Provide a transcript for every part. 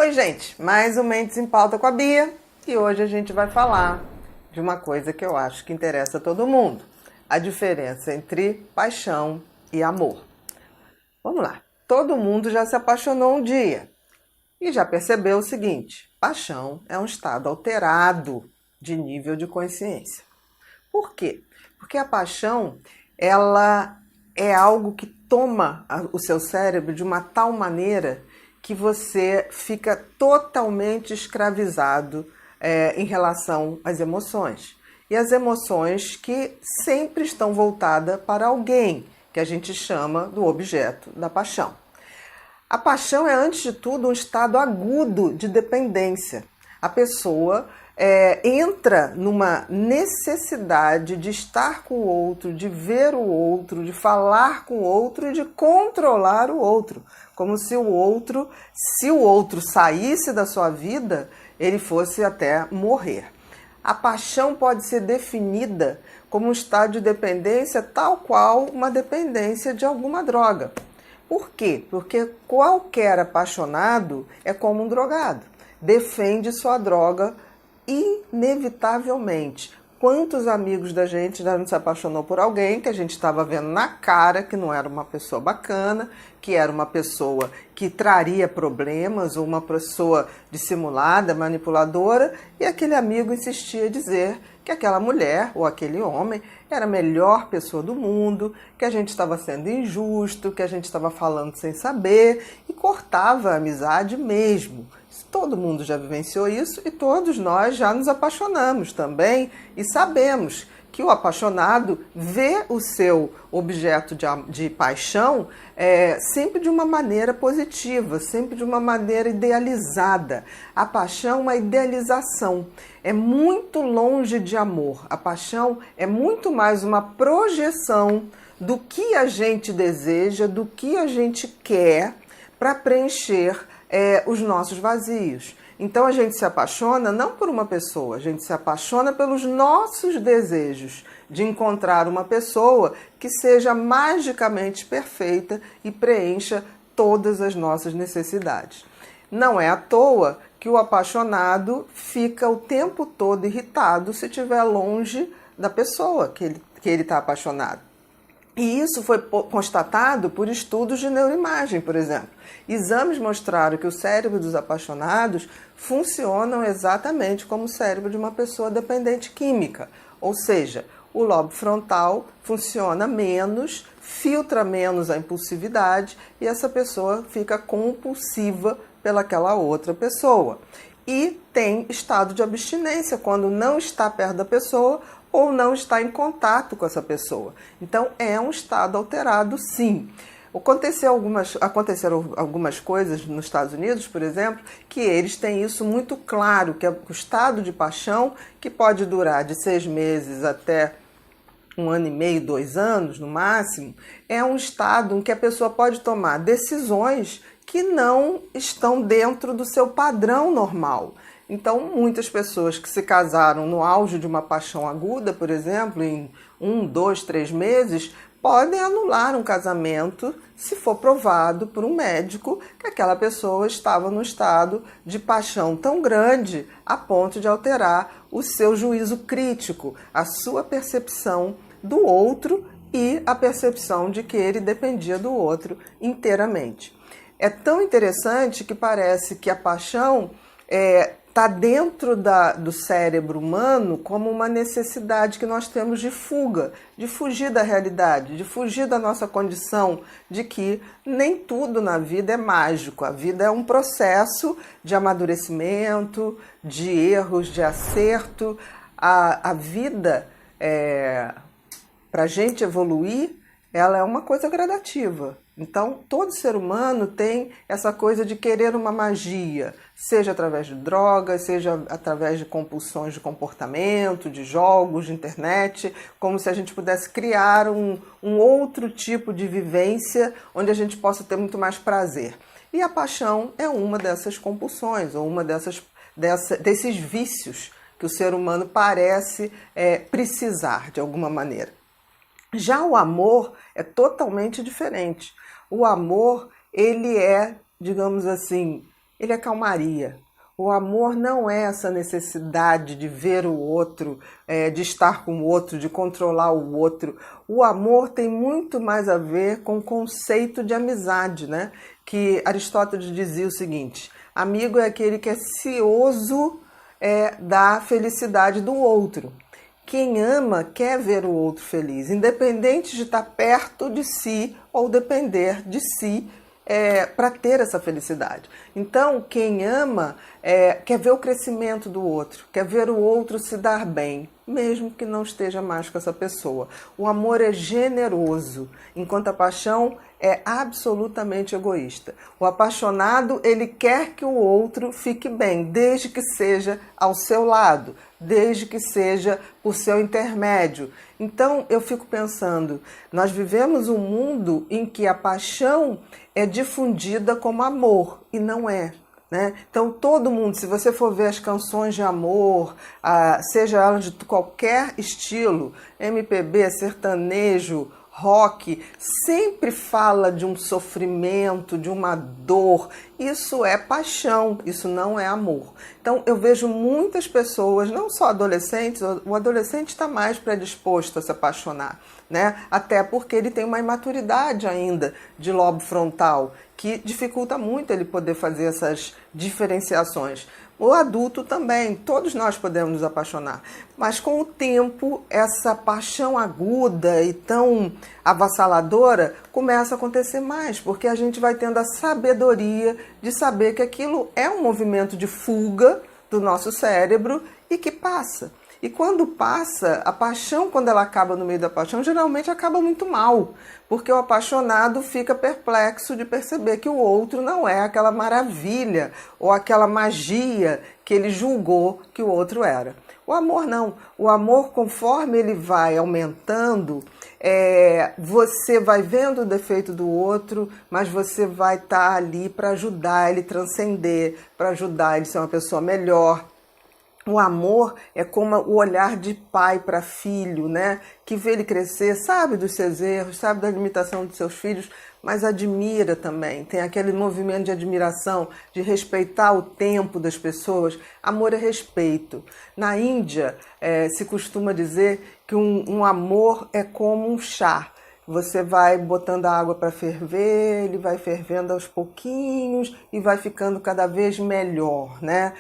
Oi, gente, mais um Mentes em Pauta com a Bia e hoje a gente vai falar de uma coisa que eu acho que interessa a todo mundo: a diferença entre paixão e amor. Vamos lá, todo mundo já se apaixonou um dia e já percebeu o seguinte: paixão é um estado alterado de nível de consciência. Por quê? Porque a paixão, ela é algo que toma o seu cérebro de uma tal maneira que você fica totalmente escravizado em relação às emoções. E as emoções que sempre estão voltadas para alguém, que a gente chama do objeto da paixão. A paixão é, antes de tudo, um estado agudo de dependência. A pessoa entra numa necessidade de estar com o outro, de ver o outro, de falar com o outro e de controlar o outro. Como se o outro saísse da sua vida, ele fosse até morrer. A paixão pode ser definida como um estado de dependência tal qual uma dependência de alguma droga. Por quê? Porque qualquer apaixonado é como um drogado. Defende sua droga inevitavelmente. Quantos amigos da gente já não se apaixonou por alguém que a gente estava vendo na cara que não era uma pessoa bacana, que era uma pessoa que traria problemas, ou uma pessoa dissimulada, manipuladora, e aquele amigo insistia em dizer que aquela mulher ou aquele homem era a melhor pessoa do mundo, que a gente estava sendo injusto, que a gente estava falando sem saber, e cortava a amizade mesmo. Todo mundo já vivenciou isso e todos nós já nos apaixonamos também e sabemos que o apaixonado vê o seu objeto de paixão sempre de uma maneira positiva, sempre de uma maneira idealizada. A paixão é uma idealização, é muito longe de amor. A paixão é muito mais uma projeção do que a gente deseja, do que a gente quer para preencher os nossos vazios. Então a gente se apaixona não por uma pessoa, a gente se apaixona pelos nossos desejos de encontrar uma pessoa que seja magicamente perfeita e preencha todas as nossas necessidades. Não é à toa que o apaixonado fica o tempo todo irritado se estiver longe da pessoa que ele está apaixonado. E isso foi constatado por estudos de neuroimagem, por exemplo. Exames mostraram que o cérebro dos apaixonados funcionam exatamente como o cérebro de uma pessoa dependente química. Ou seja, o lobo frontal funciona menos, filtra menos a impulsividade e essa pessoa fica compulsiva pelaquela outra pessoa. E tem estado de abstinência quando não está perto da pessoa ou não está em contato com essa pessoa. Então, é um estado alterado, sim. Aconteceram algumas coisas nos Estados Unidos, por exemplo, que eles têm isso muito claro, que é o estado de paixão, que pode durar de 6 meses até 1 ano e meio, 2 anos, no máximo, é um estado em que a pessoa pode tomar decisões que não estão dentro do seu padrão normal. Então, muitas pessoas que se casaram no auge de uma paixão aguda, por exemplo, em 1, 2, 3 meses, podem anular um casamento se for provado por um médico que aquela pessoa estava num estado de paixão tão grande a ponto de alterar o seu juízo crítico, a sua percepção do outro e a percepção de que ele dependia do outro inteiramente. É tão interessante que parece que a paixão está dentro do cérebro humano como uma necessidade que nós temos de fuga, de fugir da realidade, de fugir da nossa condição de que nem tudo na vida é mágico. A vida é um processo de amadurecimento, de erros, de acerto. A vida, para a gente evoluir, ela é uma coisa gradativa. Então, todo ser humano tem essa coisa de querer uma magia, seja através de drogas, seja através de compulsões de comportamento, de jogos, de internet, como se a gente pudesse criar um outro tipo de vivência onde a gente possa ter muito mais prazer. E a paixão é uma dessas compulsões, ou uma desses vícios que o ser humano parece precisar de alguma maneira. Já o amor é totalmente diferente. O amor, ele é, digamos assim, ele é calmaria. O amor não é essa necessidade de ver o outro, de estar com o outro, de controlar o outro. O amor tem muito mais a ver com o conceito de amizade, né? Que Aristóteles dizia o seguinte: amigo é aquele que é cioso da felicidade do outro. Quem ama quer ver o outro feliz, independente de estar perto de si ou depender de si para ter essa felicidade. Então, quem ama quer ver o crescimento do outro, quer ver o outro se dar bem, mesmo que não esteja mais com essa pessoa. O amor é generoso, enquanto a paixão é absolutamente egoísta. O apaixonado, ele quer que o outro fique bem, desde que seja ao seu lado, desde que seja por seu intermédio. Então, eu fico pensando, nós vivemos um mundo em que a paixão é difundida como amor, e não é. Né? Então, todo mundo, se você for ver as canções de amor, seja elas de qualquer estilo, MPB, sertanejo, rock, sempre fala de um sofrimento, de uma dor. Isso é paixão, isso não é amor. Então, eu vejo muitas pessoas, não só adolescentes, o adolescente está mais predisposto a se apaixonar, né? Até porque ele tem uma imaturidade ainda de lobo frontal, que dificulta muito ele poder fazer essas diferenciações. O adulto também, todos nós podemos nos apaixonar, mas com o tempo essa paixão aguda e tão avassaladora começa a acontecer mais, porque a gente vai tendo a sabedoria de saber que aquilo é um movimento de fuga do nosso cérebro e que passa. E quando passa, a paixão, quando ela acaba no meio da paixão, geralmente acaba muito mal, porque o apaixonado fica perplexo de perceber que o outro não é aquela maravilha ou aquela magia que ele julgou que o outro era. O amor não. O amor, conforme ele vai aumentando, você vai vendo o defeito do outro, mas você vai estar ali para ajudar ele a transcender, para ajudar ele a ser uma pessoa melhor. O amor é como o olhar de pai para filho, né? Que vê ele crescer, sabe dos seus erros, sabe da limitação dos seus filhos, mas admira também. Tem aquele movimento de admiração, de respeitar o tempo das pessoas. Amor é respeito. Na Índia, se costuma dizer que um amor é como um chá. Você vai botando a água para ferver, ele vai fervendo aos pouquinhos e vai ficando cada vez melhor, né?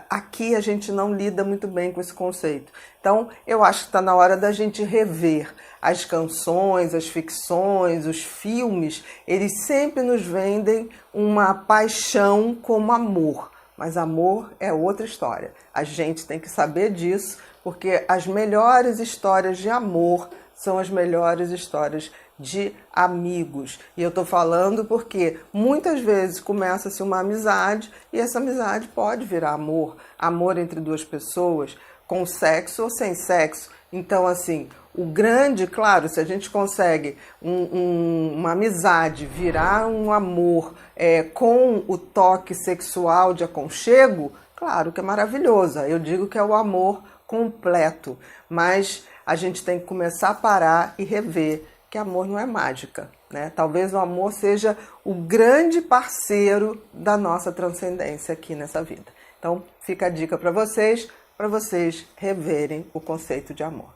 Aqui a gente não lida muito bem com esse conceito. Então, eu acho que está na hora da gente rever as canções, as ficções, os filmes. Eles sempre nos vendem uma paixão como amor, mas amor é outra história. A gente tem que saber disso, porque as melhores histórias de amor são as melhores histórias de amigos. E eu estou falando porque muitas vezes começa-se uma amizade e essa amizade pode virar amor. Amor entre duas pessoas, com sexo ou sem sexo. Então, assim, o grande, claro, se a gente consegue uma amizade virar um amor com o toque sexual de aconchego, claro que é maravilhoso. Eu digo que é o amor completo, mas a gente tem que começar a parar e rever que amor não é mágica, né? Talvez o amor seja o grande parceiro da nossa transcendência aqui nessa vida. Então, fica a dica para vocês reverem o conceito de amor.